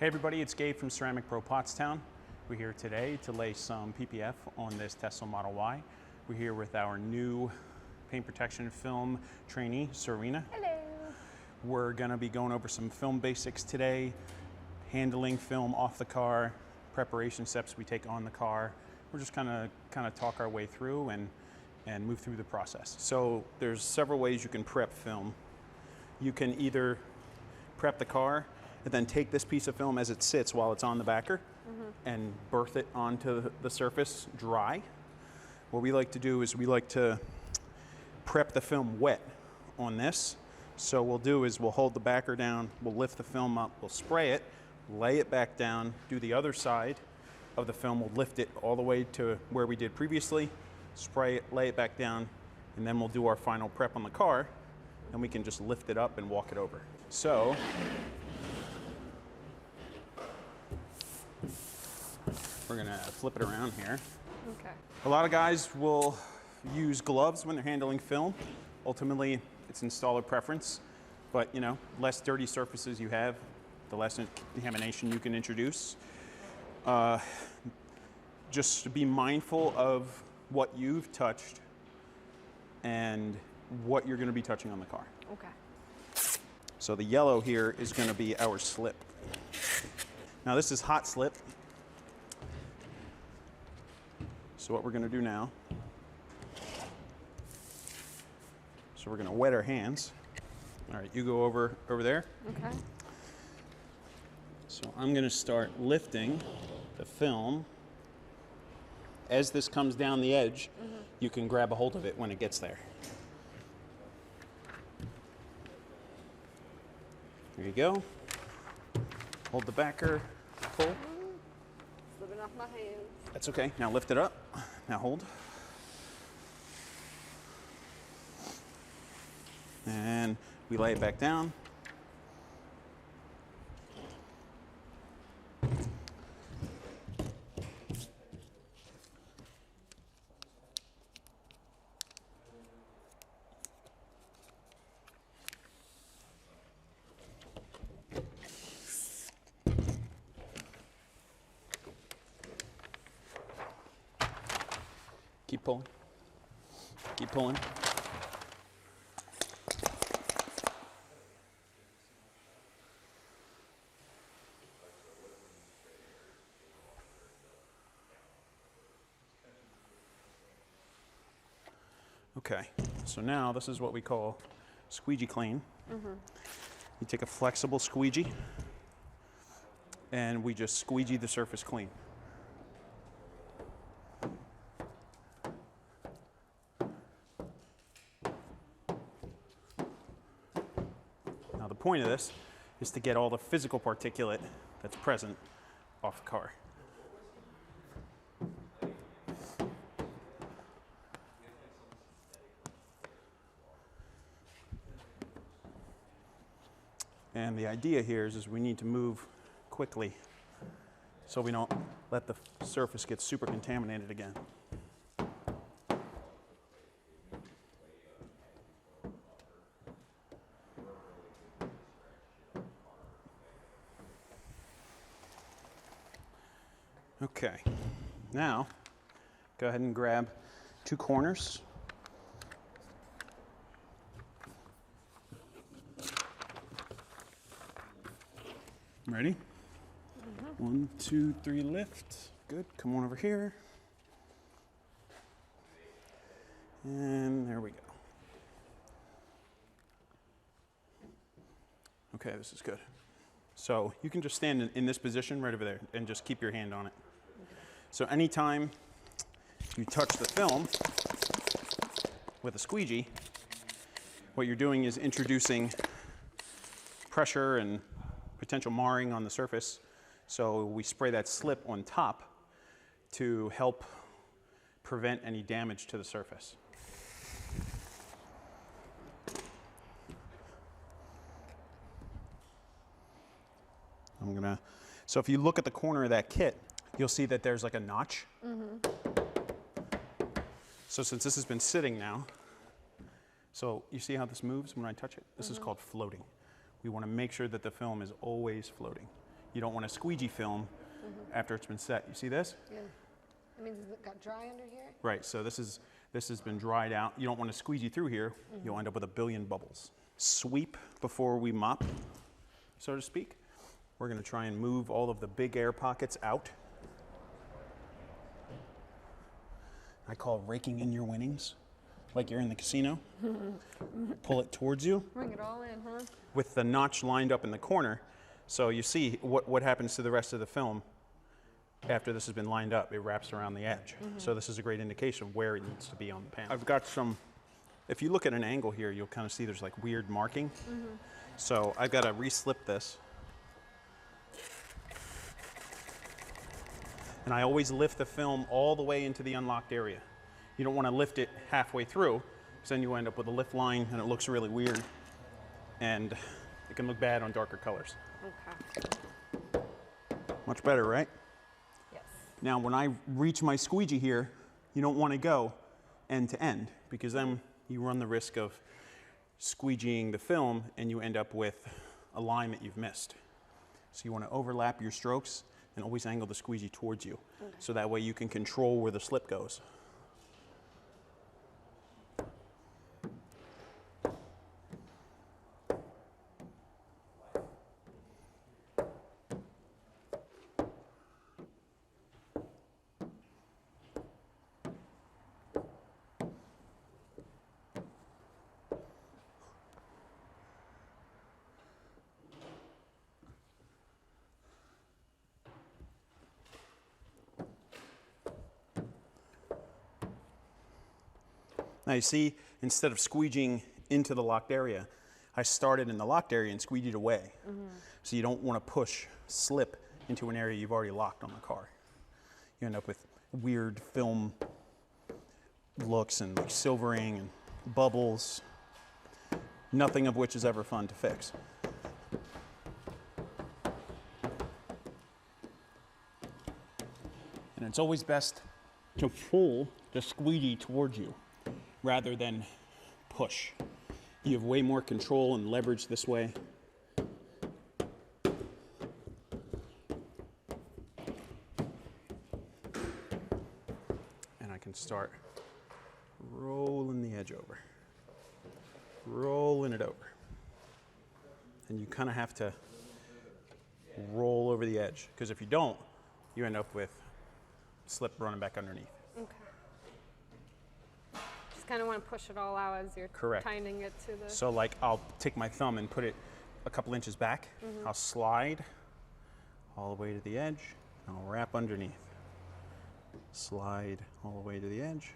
Hey everybody, it's Gabe from Ceramic Pro Pottstown. We're here today to lay some PPF on this Tesla Model Y. We're here with our new paint protection film trainee, Serena. Hello. We're gonna be going over some film basics today, handling film off the car, preparation steps we take on the car. We're just kind of talk our way through and move through the process. So there's several ways you can prep film. You can either prep the car and then take this piece of film as it sits while it's on the backer and berth it onto the surface dry. What we like to do is we like to prep the film wet on this. So what we'll do is we'll hold the backer down, we'll lift the film up, we'll spray it, lay it back down, do the other side of the film, we'll lift it all the way to where we did previously, spray it, lay it back down, and then we'll do our final prep on the car, and we can just lift it up and walk it over. So, we're gonna flip it around here. Okay. A lot of guys will use gloves when they're handling film. Ultimately, it's installer preference, but you know, less dirty surfaces you have, the less contamination you can introduce. Just be mindful of what you've touched and what you're gonna be touching on the car. Okay. So the yellow here is gonna be our slip. Now this is hot slip. So what we're gonna do now, so we're gonna wet our hands. All right, you go over there. Okay. So I'm gonna start lifting the film. As this comes down the edge, you can grab a hold of it when it gets there. There you go. Hold the backer, pull. Slipping off my hands. That's okay. Now lift it up. Now hold. And we lay it back down. Keep pulling. Keep pulling. Okay, so now this is what we call squeegee clean. You take a flexible squeegee and we just squeegee the surface clean. Now the point of this is to get all the physical particulate that's present off the car. And the idea here is we need to move quickly so we don't let the surface get super contaminated again. Okay, now go ahead and grab two corners. Ready? 1, 2, 3, lift. Good, come on over here. And there we go. Okay, this is good. So you can just stand in this position right over there and just keep your hand on it. So anytime you touch the film with a squeegee, what you're doing is introducing pressure and potential marring on the surface. So we spray that slip on top to help prevent any damage to the surface. So if you look at the corner of that kit, you'll see that there's like a notch. So since this has been sitting now, so you see how this moves when I touch it? This is called floating. We want to make sure that the film is always floating. you don't want to squeegee film after it's been set. You see this? Yeah. That means it got dry under here? Right, so this has been dried out. You don't want to squeegee through here. You'll end up with a billion bubbles. Sweep before we mop, so to speak. We're going to try and move all of the big air pockets out. I call raking in your winnings, like you're in the casino. Pull it towards you. Bring it all in, huh? With the notch lined up in the corner. So you see what happens to the rest of the film after this has been lined up. It wraps around the edge. So this is a great indication of where it needs to be on the panel. I've got some, if you look at an angle here, you'll kind of see there's like weird marking. So I've got to re-slip this. And I always lift the film all the way into the unlocked area. You don't want to lift it halfway through, because then you end up with a lift line and it looks really weird. And it can look bad on darker colors. Okay. Much better, right? Yes. Now, when I reach my squeegee here, you don't want to go end to end, because then you run the risk of squeegeeing the film and you end up with a line that you've missed. So you want to overlap your strokes and always angle the squeegee towards you. So that way you can control where the slip goes. Now you see, instead of squeegeeing into the locked area, I started in the locked area and squeegeed away. So you don't want to push slip into an area you've already locked on the car. You end up with weird film looks and like silvering and bubbles, nothing of which is ever fun to fix. And it's always best to pull the squeegee towards you rather than push. You have way more control and leverage this way. And I can start rolling the edge over. Rolling it over. And you kind of have to roll over the edge, because if you don't, you end up with slip running back underneath. Okay. Just kind of want to push it all out as you're tightening it to the... So like I'll take my thumb and put it a couple inches back. I'll slide all the way to the edge, and I'll wrap underneath. Slide all the way to the edge,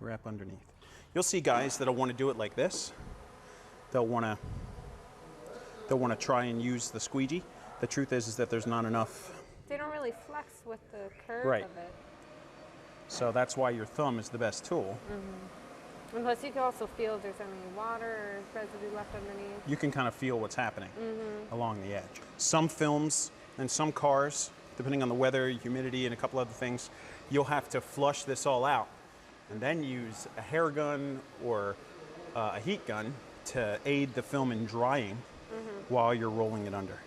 wrap underneath. You'll see guys that'll want to do it like this. They'll want to try and use the squeegee. The truth is that there's not enough. They don't really flex with the curve of it. So that's why your thumb is the best tool. And plus you can also feel if there's any water or residue left underneath. You can kind of feel what's happening along the edge. Some films and some cars, depending on the weather, humidity, and a couple other things, you'll have to flush this all out and then use a hair gun or a heat gun to aid the film in drying while you're rolling it under.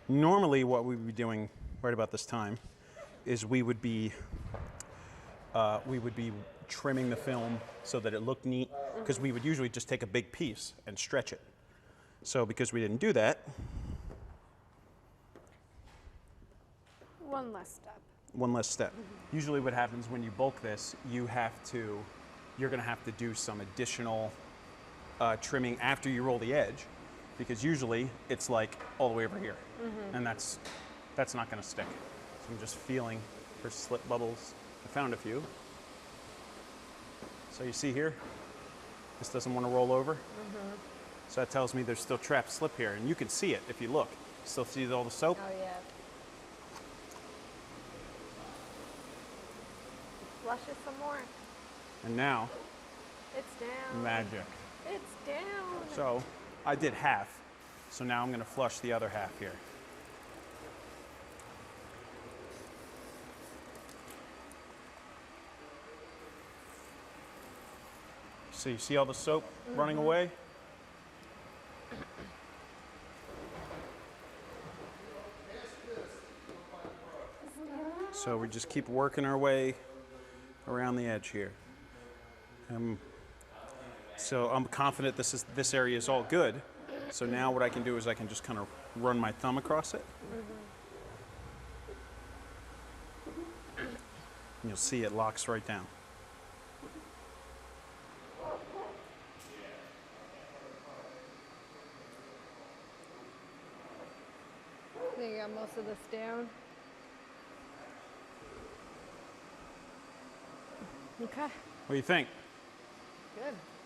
Normally what we would be doing right about this time is we would be trimming the film so that it looked neat, because we would usually just take a big piece and stretch it. So because we didn't do that, One less step. one less step. Usually what happens when you bulk this, you're gonna have to do some additional trimming after you roll the edge, because usually it's like all the way over here, and that's not gonna stick. So I'm just feeling for slip bubbles. I found a few. So you see here, this doesn't want to roll over. So that tells me there's still trapped slip here, and you can see it if you look. Still see all the soap? Oh yeah. Flush it some more. And now, It's down. magic. It's down. So I did half. So now I'm going to flush the other half here. So you see all the soap running away? So we just keep working our way around the edge here. So I'm confident this area is all good. So now what I can do is I can just kind of run my thumb across it. And you'll see it locks right down. So you got most of this down. Okay. What do you think? Good.